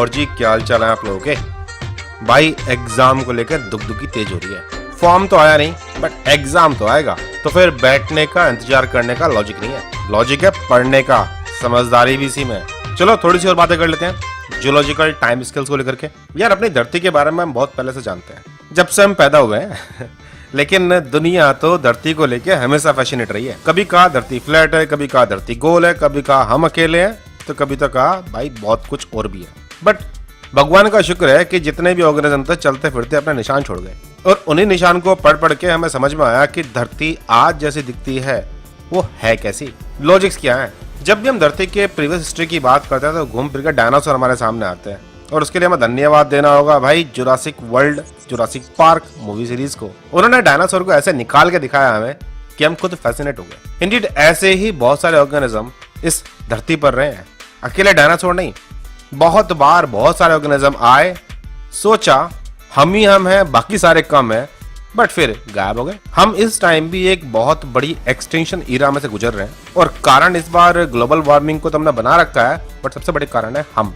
और जी क्या हाल चाल है आप लोगों के। भाई एग्जाम को लेकर दुखी तेज हो रही है। फॉर्म तो आया नहीं बट एग्जाम तो आएगा, तो फिर बैठने का इंतजार करने का लॉजिक नहीं है, लॉजिक है पढ़ने का। समझदारी भी इसी में है। चलो थोड़ी सी और बातें कर लेते हैं जियोलॉजिकल टाइम स्केल्स को लेकर के। यार अपनी धरती के बारे में हम बहुत पहले से जानते हैं, जब से हम पैदा हुए हैं लेकिन दुनिया तो धरती को लेके हमेशा फैसिनेट रही है। कभी कहा धरती फ्लैट है, कभी कहा धरती गोल है, कभी कहा हम अकेले हैं, तो कभी तो कहा भाई बहुत कुछ और भी है। बट भगवान का शुक्र है कि जितने भी ऑर्गेनिज्म थे चलते फिरते अपने निशान छोड़ गए, और उन्हीं निशान को पढ़ पढ़ के हमें समझ में आया कि धरती आज जैसी दिखती है वो है कैसी। लॉजिक्स क्या है? जब भी हम धरती के प्रीवियस हिस्ट्री की बात करते हैं तो घूम फिर के डायनासोर हमारे सामने आते हैं, और उसके लिए हमें धन्यवाद देना होगा भाई Jurassic world, Jurassic park movie series को। उन्होंने डायनासोर को ऐसे निकाल के दिखाया हमें कि हम खुद फैसिनेट हो गए। इंडीड ऐसे ही बहुत सारे ऑर्गेनिज्म इस धरती पर रहे हैं, अकेले डायनासोर नहीं। बहुत बार बहुत सारे ऑर्गेनिज्म आए, सोचा हम ही हम हैं, बाकी सारे कम है, बट फिर गायब हो गए। हम इस टाइम भी एक बहुत बड़ी एक्सटिंक्शन ईरा में से गुजर रहे हैं, और कारण इस बार ग्लोबल वार्मिंग को तो हमने बना रखा है, बट सबसे बड़ी कारण है हम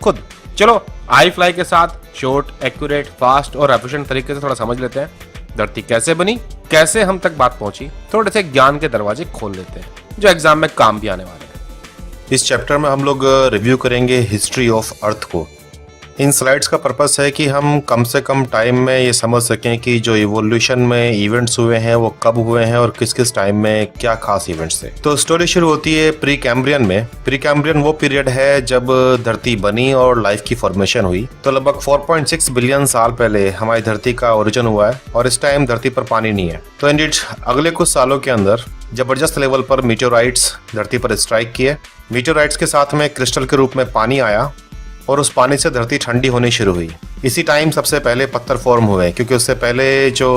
खुद। चलो आई फ्लाई के साथ शॉर्ट, एक्यूरेट, फास्ट और एफिशिएंट तरीके से थोड़ा समझ लेते हैं धरती कैसे बनी, कैसे हम तक बात पहुंची। थोड़े से ज्ञान के दरवाजे खोल लेते हैं जो एग्जाम में काम भी आने वाले हैं। इस चैप्टर में हम लोग रिव्यू करेंगे हिस्ट्री ऑफ अर्थ को। इन स्लाइड्स का पर्पस है कि हम कम से कम टाइम में ये समझ सकें कि जो इवोल्यूशन में इवेंट्स हुए हैं वो कब हुए हैं और किस किस टाइम में क्या खास इवेंट्स थे। तो स्टोरी शुरू होती है प्री कैम्ब्रियन में। प्री कैम्ब्रियन वो पीरियड है जब धरती बनी और लाइफ की फॉर्मेशन हुई। तो लगभग 4.6 बिलियन साल पहले हमारी धरती का ओरिजिन हुआ है, और इस टाइम धरती पर पानी नहीं है। तो इंडीड अगले कुछ सालों के अंदर जबरदस्त लेवल पर मीटेओराइट्स धरती पर स्ट्राइक किए। मीटेओराइट्स के साथ में क्रिस्टल के रूप में पानी आया, और उस पानी से धरती ठंडी होनी शुरू हुई। इसी टाइम सबसे पहले पत्थर फॉर्म हुए, क्योंकि उससे पहले जो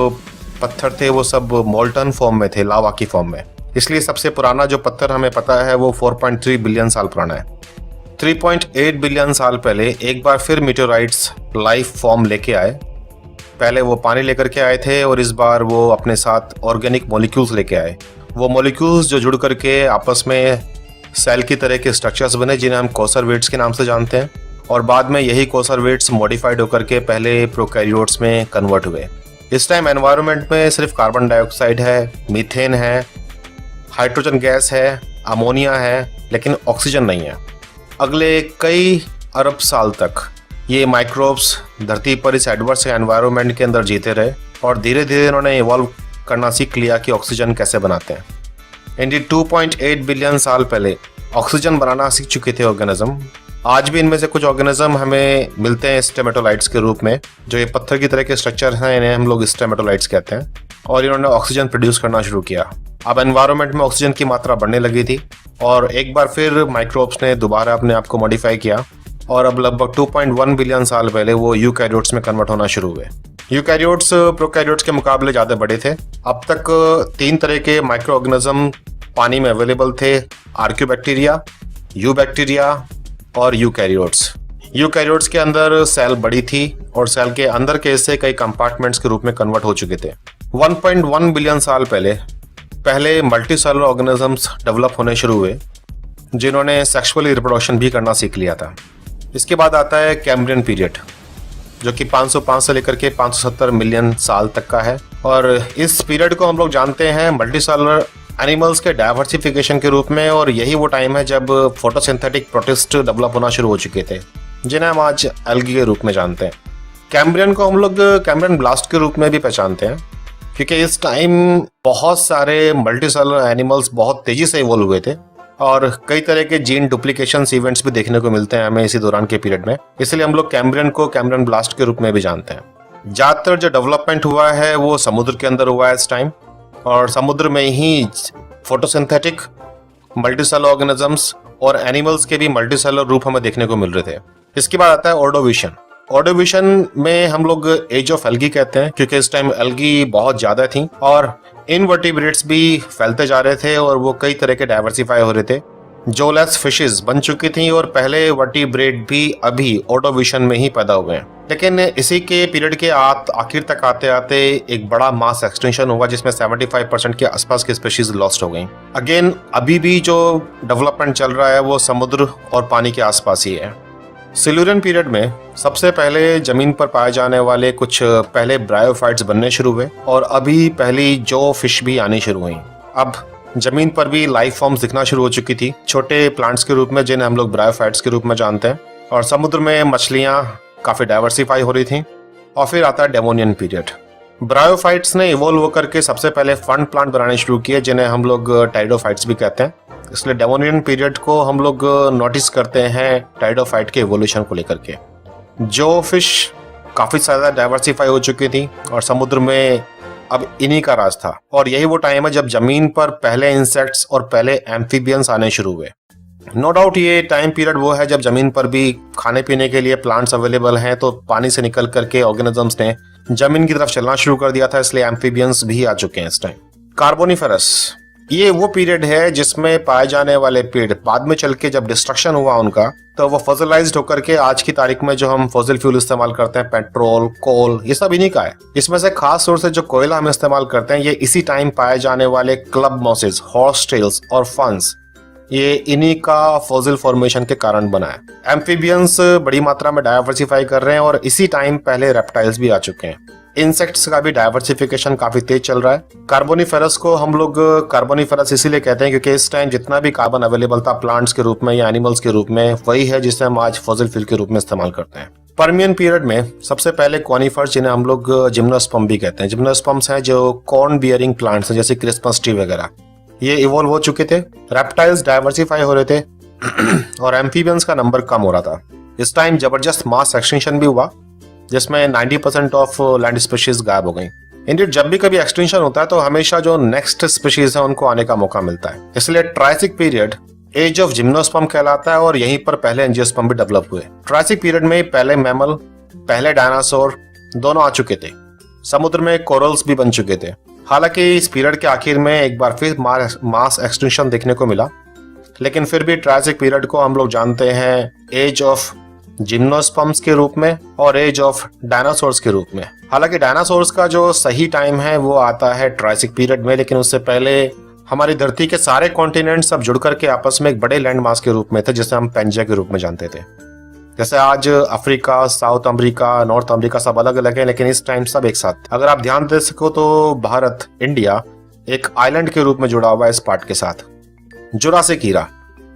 पत्थर थे वो सब मोल्टन फॉर्म में थे, लावा की फॉर्म में। इसलिए सबसे पुराना जो पत्थर हमें पता है वो 4.3 बिलियन साल पुराना है। 3.8 बिलियन साल पहले एक बार फिर मीटेओराइट्स लाइफ फॉर्म लेके आए। पहले वो पानी लेकर के आए थे, और इस बार वो अपने साथ ऑर्गेनिक मॉलिक्यूल्स लेके आए। वो मॉलिक्यूल्स जो जुड़ करके आपस में सेल की तरह के स्ट्रक्चर्स बने, जिन्हें हम कॉन्सरवेट्स के नाम से जानते हैं, और बाद में यही कॉन्सरवेट्स मॉडिफाइड होकर के पहले प्रोकैरियोट्स में कन्वर्ट हुए। इस टाइम एनवायरनमेंट में सिर्फ कार्बन डाइऑक्साइड है, मीथेन है, हाइड्रोजन गैस है, अमोनिया है, लेकिन ऑक्सीजन नहीं है। अगले कई अरब साल तक ये माइक्रोब्स धरती पर इस एडवर्स एनवायरनमेंट के अंदर जीते रहे, और धीरे धीरे इन्होंने इवॉल्व करना सीख लिया कि ऑक्सीजन कैसे बनाते हैं। इंडीड 2.8 बिलियन साल पहले ऑक्सीजन बनाना सीख चुके थे ऑर्गेनिज्म। आज भी इनमें से कुछ ऑर्गेनिज्म हमें मिलते हैं स्टेमेटोलाइट्स के रूप में। जो ये पत्थर की तरह के स्ट्रक्चर हैं इन्हें हम लोग स्टेमेटोलाइट्स कहते हैं, और इन्होंने ऑक्सीजन प्रोड्यूस करना शुरू किया। अब एनवायरनमेंट में ऑक्सीजन की मात्रा बढ़ने लगी थी, और एक बार फिर माइक्रोब्स ने दोबारा अपने आप को मॉडिफाई किया, और अब लगभग 2.1 बिलियन साल पहले वो यूकैरियोट्स में कन्वर्ट होना शुरू हुए। यूकैरियोट्स प्रोकैरियोट्स के मुकाबले ज़्यादा बड़े थे। अब तक 3 तरह के माइक्रो ऑर्गेनिज्म पानी में अवेलेबल थे, आर्क्योबैक्टीरिया, यूबैक्टीरिया और यूकैरियोट्स। यूकैरियोट्स के अंदर सेल बड़ी थी, और सेल के अंदर के हिस्से कई कंपार्टमेंट्स के रूप में कन्वर्ट हो चुके थे। 1.1 बिलियन साल पहले मल्टी सेलुलर ऑर्गेनिजम्स डेवलप होने शुरू हुए, जिन्होंने सेक्सुअली रिप्रोडक्शन भी करना सीख लिया था। इसके बाद आता है कैम्ब्रियन पीरियड, जो कि 505 से लेकर के 570 मिलियन साल तक का है, और इस पीरियड को हम लोग जानते हैं मल्टी सेलुलर एनिमल्स के डाइवर्सिफिकेशन के रूप में। और यही वो टाइम है जब फोटोसिंथेटिक प्रोटिस्ट डेवलप होना शुरू हो चुके थे, जिन्हें हम आज एल्गी के रूप में जानते हैं। कैम्ब्रियन को हम लोग कैम्ब्रियन ब्लास्ट के रूप में भी पहचानते हैं, क्योंकि इस टाइम बहुत सारे मल्टी सेलुलर एनिमल्स बहुत तेजी से इवॉल्व हुए थे, और कई तरह के जीन डुप्लीकेशन इवेंट्स भी देखने को मिलते हैं हमें इसी दौरान के पीरियड में। इसलिए हम लोग कैम्ब्रियन को कैम्ब्रियन ब्लास्ट के रूप में भी जानते हैं। ज़्यादातर जो डेवलपमेंट हुआ है वो समुद्र के अंदर हुआ है इस टाइम, और समुद्र में ही फोटोसिंथेटिक मल्टीसेलुलर ऑर्गेनिजम्स और एनिमल्स के भी मल्टीसेलुलर रूप हमें देखने को मिल रहे थे। इसके बाद आता है ऑर्डोविशन। ऑर्डोविशन में हम लोग एज ऑफ एल्गी कहते हैं, क्योंकि इस टाइम एल्गी बहुत ज्यादा थी, और इनवर्टिब्रेट्स भी फैलते जा रहे थे, और वो कई तरह के डाइवर्सिफाई हो रहे थे। जोलेस फिशेस बन चुकी थी, और पहले वर्टिब्रेट भी अभी ऑर्डोविशन में ही पैदा हुए हैं। लेकिन इसी के पीरियड के आखिर तक आते आते एक बड़ा मास एक्सटेंशन हुआ, जिसमें 75% के आसपास की स्पीशीज लॉस्ट हो गई। अगेन अभी भी जो डेवलपमेंट चल रहा है वो समुद्र और पानी के आसपास ही है। सिल्यूरियन पीरियड में सबसे पहले जमीन पर पाए जाने वाले कुछ पहले ब्रायोफाइट्स बनने शुरू हुए और अभी पहली जो फिश भी आनी शुरू हुई। अब जमीन पर भी लाइफ फॉर्म्स दिखना शुरू हो चुकी थी, छोटे प्लांट्स के रूप में जिन्हें हम लोग ब्रायोफाइट्स के रूप में जानते हैं, और समुद्र में मछलियां काफी डाइवर्सिफाई हो रही थी। और फिर आता है डेवोनियन पीरियड। ब्रायोफाइट्स ने इवोल्व होकर के सबसे पहले फंड प्लांट बनाने शुरू किए जिन्हें हम लोग टाइडोफाइट्स भी कहते हैं। इसलिए डेवोनियन पीरियड को हम लोग नोटिस करते हैं टाइडोफाइट के इवोल्यूशन को लेकर के। जो फिश काफी ज्यादा डाइवर्सिफाई हो चुकी थी और समुद्र में अब इन्हीं का राज था, और यही वो टाइम है जब जमीन पर पहले इंसेक्ट्स और पहले एम्फीबियंस आने शुरू हुए। नो डाउट ये टाइम पीरियड वो है जब जमीन पर भी खाने पीने के लिए प्लांट्स अवेलेबल हैं, तो पानी से निकल करके ऑर्गेनिजम्स ने जमीन की तरफ चलना शुरू कर दिया था, इसलिए एम्फीबियंस भी आ चुके हैं इस टाइम। कार्बोनिफेरस ये वो पीरियड है जिसमें पाए जाने वाले पेड़ बाद में चल के जब डिस्ट्रक्शन हुआ उनका, तो वो फॉसिलाइज्ड होकर के आज की तारीख में जो हम फॉसिल फ्यूल इस्तेमाल करते हैं, पेट्रोल, कोल, ये सब इन्हीं का है। इसमें से खास तौर से जो कोयला हम इस्तेमाल करते हैं ये इसी टाइम पाए जाने वाले क्लब मॉसेस, हॉर्स टेल्स और फंस, ये इन्हीं का फॉसिल फॉर्मेशन के कारण बना है। एम्फीबियंस बड़ी मात्रा में डाइवर्सिफाई कर रहे हैं और इसी टाइम पहले रेप्टाइल्स भी आ चुके हैं। इंसेक्ट्स का भी डाइवर्सिफिकेशन काफी तेज चल रहा है। कार्बोनिफेरस को हम लोग कार्बोनिफेरस इसीलिए कहते हैं क्योंकि इस टाइम जितना भी कार्बन अवेलेबल था प्लांट्स के रूप में या एनिमल्स के रूप में, वही है जिसे हम आज फॉसिल फ्यूल के रूप में इस्तेमाल करते हैं। पर्मियन पीरियड में सबसे पहले कॉनिफर्स, जिन्हें हम लोग जिम्नोस्पर्म भी कहते हैं, जिम्नोस्पर्म्स हैं जो कॉर्न बियरिंग प्लांट्स हैं जैसे क्रिसमस ट्री वगैरह, ये इवॉल्व हो चुके थे। रेप्टाइल्स डाइवर्सिफाई हो रहे थे और एम्फीबियंस का नंबर कम हो रहा था। इस टाइम जबरदस्त मास एक्सटिंक्शन भी हुआ जिसमें 90% ऑफ लैंड स्पीशीज गायब हो गई। इंडियड जब भी कभी एक्सटिंक्शन होता है तो हमेशा जो नेक्स्ट स्पीशीज है उनको आने का मौका मिलता है, इसलिए Triassic period age of gymnosperm कहलाता है और यहीं पर पहले एंजियोस्पर्म भी डेवलप हुए। ट्राइसिक पीरियड में पहले मैमल, पहले डायनासोर दोनों आ चुके थे, समुद्र में कोरल्स भी बन चुके थे। हालांकि इस पीरियड के आखिर में एक बार फिर मास एक्सटिंक्शन देखने को मिला, लेकिन फिर भी ट्राइसिक पीरियड को हम लोग जानते हैं एज ऑफ जिम्नोस्पर्म्स के रूप में और एज ऑफ डायनासोर्स के रूप में। हालांकि डायनासोर्स का जो सही टाइम है वो आता है ट्राइसिक पीरियड में, लेकिन उससे पहले हमारी धरती के सारे कॉन्टिनेंट सब जुड़ करके आपस में एक बड़े लैंड मास के रूप में थे जिसे हम पेंजिया के रूप में जानते थे। जैसे आज Africa, south America, north America सब अलग अलग है, लेकिन इस टाइम सब एक साथ। अगर आप ध्यान दे सको तो भारत, इंडिया एक आइलैंड के रूप में जुड़ा हुआ है इस पार्ट के साथ। जुरासिक ईरा,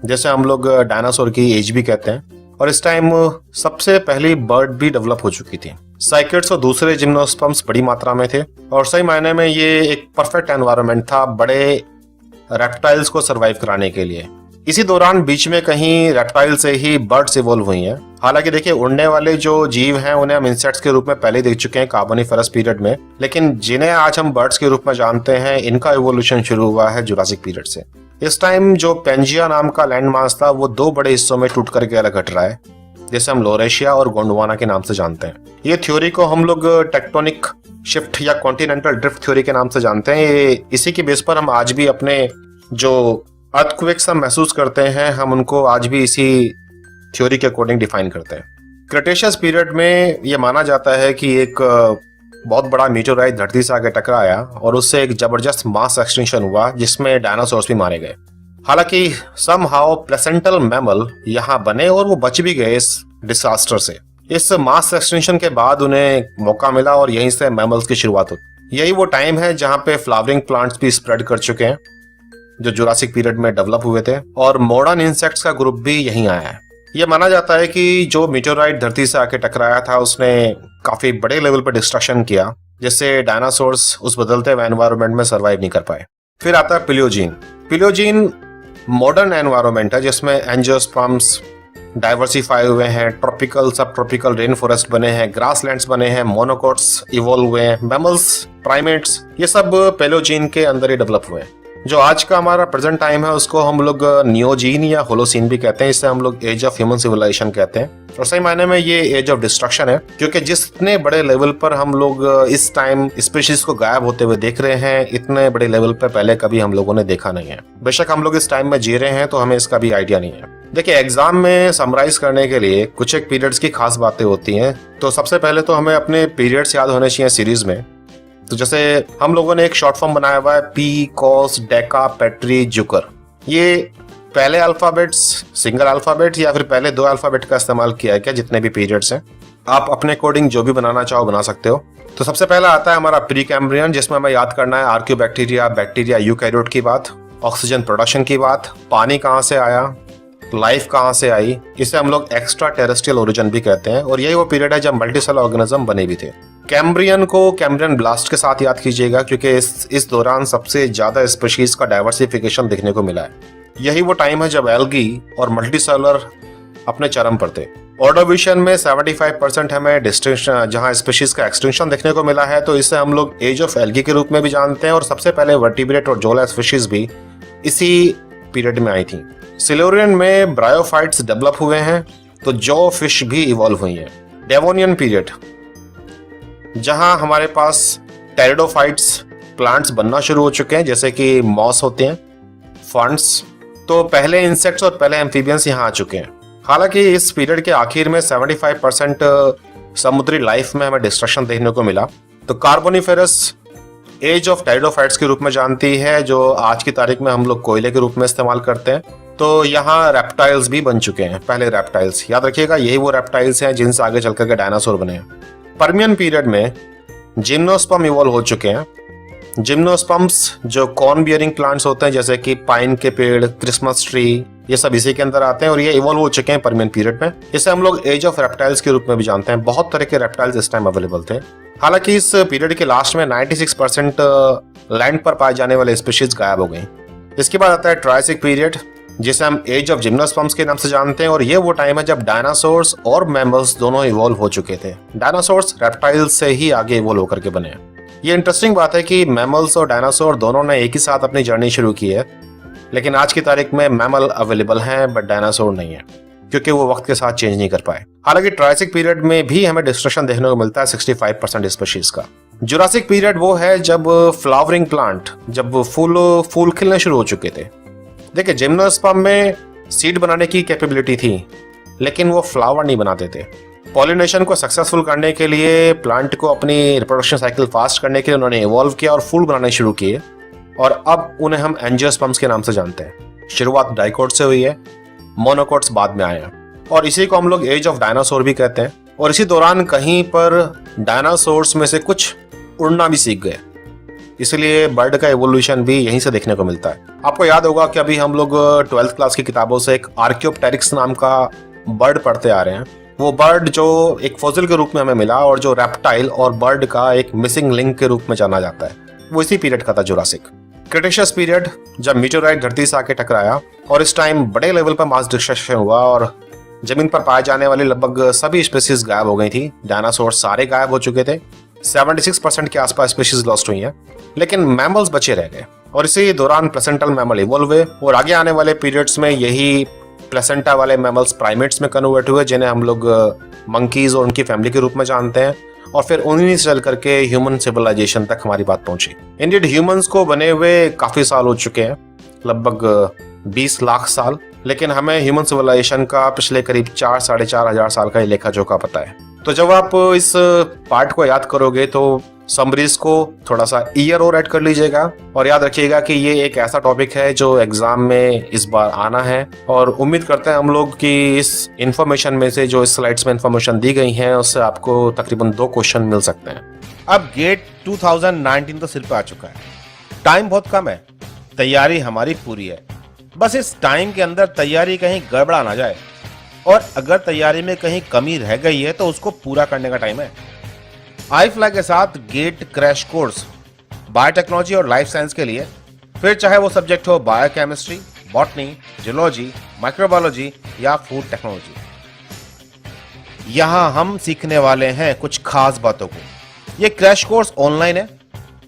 जैसे हम लोग डायनासोर की एज भी कहते हैं, और इस टाइम सबसे पहली बर्ड भी डेवलप हो चुकी थी। साइकेड्स और दूसरे जिम्नोस्पर्म्स बड़ी मात्रा में थे और सही मायने में ये एक परफेक्ट एनवायरनमेंट था बड़े रेप्टाइल्स को सरवाइव कराने के लिए। इसी दौरान बीच में कहीं रेप्टाइल से ही बर्ड्स इवॉल्व हुई हैं। हालांकि देखिए, उड़ने वाले जो जीव हैं उन्हें हम इंसेक्ट्स के रूप में पहले देख चुके हैं कार्बोनिफेरस पीरियड में, लेकिन जिन्हें आज हम बर्ड्स के रूप में जानते हैं इनका इवोल्यूशन शुरू हुआ है जुरासिक पीरियड से। इस टाइम जो पेंजिया नाम का लैंड मास था वो दो बड़े हिस्सों में टूट करके अलग हट रहा है, जिसे हम लोरेशिया और गोंडवाना के नाम से जानते हैं। ये थ्योरी को हम लोग टेक्टोनिक शिफ्ट या कॉन्टिनेंटल ड्रिफ्ट थ्योरी के नाम से जानते हैं। ये इसी की बेस पर हम आज भी अपने जो अर्थक्वेक्स हम महसूस करते हैं, हम उनको आज भी इसी थ्योरी के अकॉर्डिंग डिफाइन करते हैं। क्रिटेशियस पीरियड में ये माना जाता है कि एक बहुत बड़ा मीटेओराइट धरती से आके टकराया और उससे एक जबरदस्त मास एक्सटिंक्शन हुआ जिसमें डायनासोर्स भी मारे गए। हालांकि समहाउ प्लेसेंटल मैमल यहाँ बने और वो बच भी गए इस डिसास्टर से। इस मास एक्सटिंक्शन के बाद उन्हें मौका मिला और यहीं से मैमल्स की शुरुआत हुई। यही वो टाइम है जहाँ पे फ्लावरिंग प्लांट्स भी स्प्रेड कर चुके हैं जो जुरासिक पीरियड में डेवलप हुए थे, और मॉडर्न इंसेक्ट्स का ग्रुप भी यहीं आया है। यह माना जाता है कि जो मीटेओराइट धरती से आके टकराया था उसने काफी बड़े लेवल पर डिस्ट्रक्शन किया, जिससे डायनासोर्स उस बदलते हुए एनवायरनमेंट में सर्वाइव नहीं कर पाए। फिर आता है पिलियोजीन। पिलियोजीन मॉडर्न एनवायरनमेंट है जिसमें एंजियोस्पर्म्स डाइवर्सिफाई हुए हैं, ट्रॉपिकल सब ट्रॉपिकल रेन फॉरेस्ट बने हैं, ग्रासलैंड्स बने हैं, मोनोकॉट्स इवॉल्व हुए हैं, मैमल्स, प्राइमेट्स, ये सब पिलियोजीन के अंदर ही डेवलप हुए हैं। जो आज का हमारा प्रेजेंट टाइम है उसको हम लोग नियोजीन या होलोसीन भी कहते हैं। इससे हम लोग एज ऑफ ह्यूमन सिविलाइजेशन कहते हैं, और सही मायने में ये एज ऑफ डिस्ट्रक्शन है, क्योंकि जितने बड़े लेवल पर हम लोग इस टाइम स्पीशीज को गायब होते हुए देख रहे हैं, इतने बड़े लेवल पर पहले कभी हम लोगों ने देखा नहीं है। बेशक हम लोग इस टाइम में जी रहे हैं तो हमें इसका भी आइडिया नहीं है। देखिए, एग्जाम में समराइज करने के लिए कुछ एक पीरियड्स की खास बातें होती हैं। तो सबसे पहले तो हमें अपने पीरियड्स याद होने चाहिए सीरीज में। तो जैसे हम लोगों ने एक शॉर्ट फॉर्म बनाया हुआ है P, cos, Deka, petri, Zucker. ये पहले अल्फाबेट्स सिंगल अल्फाबेट या फिर पहले 2 अल्फाबेट का इस्तेमाल किया है क्या, जितने भी पीरियड्स हैं? आप अपने अकॉर्डिंग जो भी बनाना चाहो बना सकते हो। तो सबसे पहला आता है हमारा प्री कैम्ब्रियन, जिसमें हमें याद करना है आर्कियोबैक्टीरिया, बैक्टीरिया, यूकैरियोट की बात, ऑक्सीजन प्रोडक्शन की बात, पानी कहाँ से आया, लाइफ कहाँ से आई। इसे हम लोग एक्स्ट्रा टेरेस्ट्रियल ओरिजिन भी कहते हैं, और यही वो पीरियड है जब मल्टीसेलर ऑर्गेनिज्म बने भी थे। कैम्ब्रियन को कैम्ब्रियन ब्लास्ट के साथ याद कीजिएगा, क्योंकि इस दौरान सबसे ज्यादा स्पीशीज का डाइवर्सिफिकेशन देखने को मिला है। यही वो टाइम है जब एल्गी और मल्टीसेलर अपने चरम पर थे। ऑर्डोविशन में 75% हमें डिस्टिंक्शन, जहां स्पीशीज का एक्सटिंक्शन देखने को मिला है, तो इसे हम लोग एज ऑफ एल्गी के रूप में भी जानते हैं, और सबसे पहले वर्टिब्रेट और जोला स्पीशीज भी इसी पीरियड में आई थी। सिल्यूरियन में ब्रायोफाइट्स डेवलप हुए हैं, तो जॉ फिश भी इवॉल्व हुई है। डेवोनियन पीरियड, जहां हमारे पास टेरिडोफाइट्स प्लांट्स बनना शुरू हो चुके हैं, जैसे कि मॉस होते हैं, फर्न्स। तो पहले इंसेक्ट्स और पहले एम्फीबियंस यहाँ आ चुके हैं। हालांकि इस पीरियड के आखिर में 75% समुद्री लाइफ में हमें डिस्ट्रक्शन देखने को मिला। तो कार्बोनिफेरस एज ऑफ टेरिडोफाइट्स के रूप में जानती है, जो आज की तारीख में हम लोग कोयले के रूप में इस्तेमाल करते हैं। तो यहाँ रेप्टाइल्स भी बन चुके हैं, पहले रेप्टाइल्स। याद रखिएगा, यही वो रेप्टाइल्स हैं जिनसे आगे चल करके डायनासोर बने हैं। पर्मियन पीरियड में जिम्नोस्पर्म इवॉल्व हो चुके हैं। जिम्नोस्पर्म्स जो कॉर्न बियरिंग प्लांट्स होते हैं, जैसे कि पाइन के पेड़, क्रिसमस ट्री, ये सब इसी के अंदर आते हैं, और ये इवॉल्व हो चुके हैं पर्मियन पीरियड में। इसे हम लोग एज ऑफ रेप्टाइल्स के रूप में भी जानते हैं। बहुत तरह के रेप्टाइल्स इस टाइम अवेलेबल थे। हालांकि इस पीरियड के लास्ट में 96% लैंड पर पाए जाने वाले स्पीशीज गायब हो गई। इसके बाद आता है ट्रायसिक पीरियड, जिसे हम एज ऑफ जिम्नोस्पर्म्स के नाम से जानते हैं, और ये वो टाइम है जब डायनासोर्स और मैमल्स दोनों इवॉल्व हो चुके थे। डायनासोर्स रेप्टाइल्स से ही आगे इवॉल्व होकर के बने हैं। ये इंटरेस्टिंग बात है कि मैमल्स और डायनासोर दोनों ने एक ही साथ अपनी जर्नी शुरू की है, लेकिन आज की तारीख में मैमल अवेलेबल हैं बट डायनासोर नहीं है, क्योंकि वो वक्त के साथ चेंज नहीं कर पाए। हालांकि ट्रायसिक पीरियड में भी हमें डिस्ट्रक्शन देखने को मिलता है 65% स्पीशीज का। जुरासिक पीरियड वो है जब फ्लावरिंग प्लांट, जब फूल खिलने शुरू हो चुके थे। देखिए, जिम्नोस्पर्म में सीड बनाने की कैपेबिलिटी थी, लेकिन वो फ्लावर नहीं बनाते थे। पॉलिनेशन को सक्सेसफुल करने के लिए, प्लांट को अपनी रिप्रोडक्शन साइकिल फास्ट करने के लिए उन्होंने इवॉल्व किया और फूल बनाने शुरू किए, और अब उन्हें हम एंजियोस्पर्म्स के नाम से जानते हैं। शुरुआत डाइकोट से हुई है, मोनोकोट्स बाद में आए हैं, और इसी को हम लोग एज ऑफ डायनासोर भी कहते हैं। और इसी दौरान कहीं पर डायनासोर्स में से कुछ उड़ना भी सीख गए, इसलिए बर्ड का एवोल्यूशन भी यहीं से देखने को मिलता है। आपको याद होगा कि अभी हम लोग 12th क्लास की किताबों से एक आर्कियोप्टेरिक्स नाम का बर्ड पढ़ते आ रहे हैं। वो बर्ड जो एक फॉसिल के रूप में हमें मिला, और जो रेप्टाइल और बर्ड का एक मिसिंग लिंक के रूप में जाना जाता है, वो इसी पीरियड का था, जुरासिक। क्रिटेशियस पीरियड, जब मीटेओराइट धरती से आके टकराया, और इस टाइम बड़े लेवल पर मास डिस्ट्रक्शन हुआ, और जमीन पर पाए जाने वाली लगभग सभी स्पीसीज गायब हो गई थी। डायनासोर सारे गायब हो चुके थे। 76% के आसपास स्पीशीज लॉस्ट हुई हैं, लेकिन मैमल्स बचे रह गए, और इसी दौरान प्लेसेंटल मैमल इवॉल्व हुए, और आगे आने वाले पीरियड्स में यही प्लेसेंटा वाले मैमल्स प्राइमेट्स में कन्वर्ट हुए, जिन्हें हम लोग मंकीज और उनकी फैमिली के रूप में जानते हैं, और फिर उन्हीं से चल करके ह्यूमन सिविलाइजेशन तक हमारी बात पहुंची। इंडियन ह्यूमंस को बने हुए काफी साल हो चुके हैं, लगभग 20 लाख साल, लेकिन हमें ह्यूमन सिविलाइजेशन का पिछले करीब 4-4.5 हजार साल का ही लेखा जोखा पता है। तो जब आप इस पार्ट को याद करोगे तो समरीज को थोड़ा सा ईयर और ऐड कर लीजिएगा, और याद रखिएगा कि ये एक ऐसा टॉपिक है जो एग्जाम में इस बार आना है, और उम्मीद करते हैं हम लोग कि इस इंफॉर्मेशन में से, जो इस स्लाइड्स में इंफॉर्मेशन दी गई है, उससे आपको तकरीबन 2 क्वेश्चन मिल सकते हैं। अब गेट 2019 तो सिर पे आ चुका है, टाइम बहुत कम है, तैयारी हमारी पूरी है। बस इस टाइम के अंदर तैयारी कहीं गड़बड़ा ना जाए, और अगर तैयारी में कहीं कमी रह गई है तो उसको पूरा करने का टाइम है। iFly के साथ गेट क्रैश कोर्स बायोटेक्नोलॉजी और लाइफ साइंस के लिए, फिर चाहे वो सब्जेक्ट हो बायोकेमिस्ट्री, बॉटनी, जियोलॉजी, माइक्रोबायोलॉजी या फूड टेक्नोलॉजी, यहां हम सीखने वाले हैं कुछ खास बातों को। ये क्रैश कोर्स ऑनलाइन है।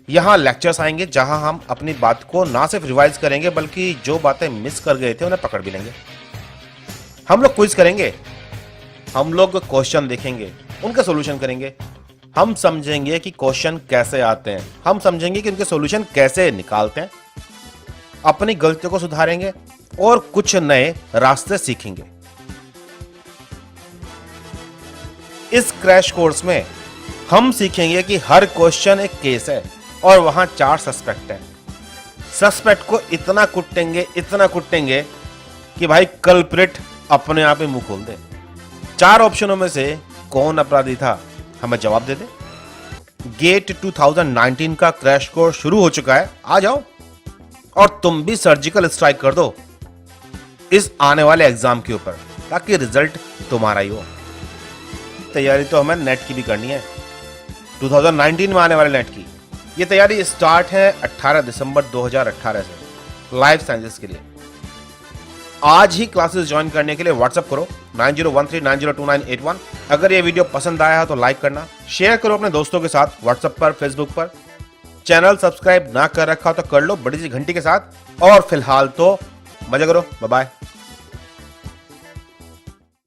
यहाँ लेक्चर्स आएंगे जहां हम अपनी बात को ना सिर्फ रिवाइज करेंगे, बल्कि जो बातें मिस कर गए थे उन्हें पकड़ भी लेंगे। हम लोग क्विज करेंगे, हम लोग क्वेश्चन देखेंगे, उनका सॉल्यूशन करेंगे, हम समझेंगे कि क्वेश्चन कैसे आते हैं, हम समझेंगे कि उनके सॉल्यूशन कैसे निकालते हैं, अपनी गलतियों को सुधारेंगे और कुछ नए रास्ते सीखेंगे। इस क्रैश कोर्स में हम सीखेंगे कि हर क्वेश्चन एक केस है और वहां 4 सस्पेक्ट हैं। सस्पेक्ट को इतना कुटेंगे कि भाई कल्प्रिट अपने आप ही मुंह खोल दे। 4 ऑप्शनों में से कौन अपराधी था, हमें जवाब दे दे। गेट 2019 का क्रैश कोर्स शुरू हो चुका है, आ जाओ और तुम भी सर्जिकल स्ट्राइक कर दो इस आने वाले एग्जाम के ऊपर, ताकि रिजल्ट तुम्हारा ही हो। तैयारी तो हमें नेट की भी करनी है, 2019 में आने वाले नेट की। ये तैयारी स्टार्ट है 18 दिसंबर 2018 से लाइफ साइंसेस के लिए। आज ही क्लासेस ज्वाइन करने के लिए व्हाट्सएप करो 9013902981। अगर ये वीडियो पसंद आया है तो लाइक करना, शेयर करो अपने दोस्तों के साथ व्हाट्सएप पर, फेसबुक पर। चैनल सब्सक्राइब ना कर रखा हो तो कर लो बड़ी सी घंटी के साथ। और फिलहाल तो मजा करो, बाय बाय।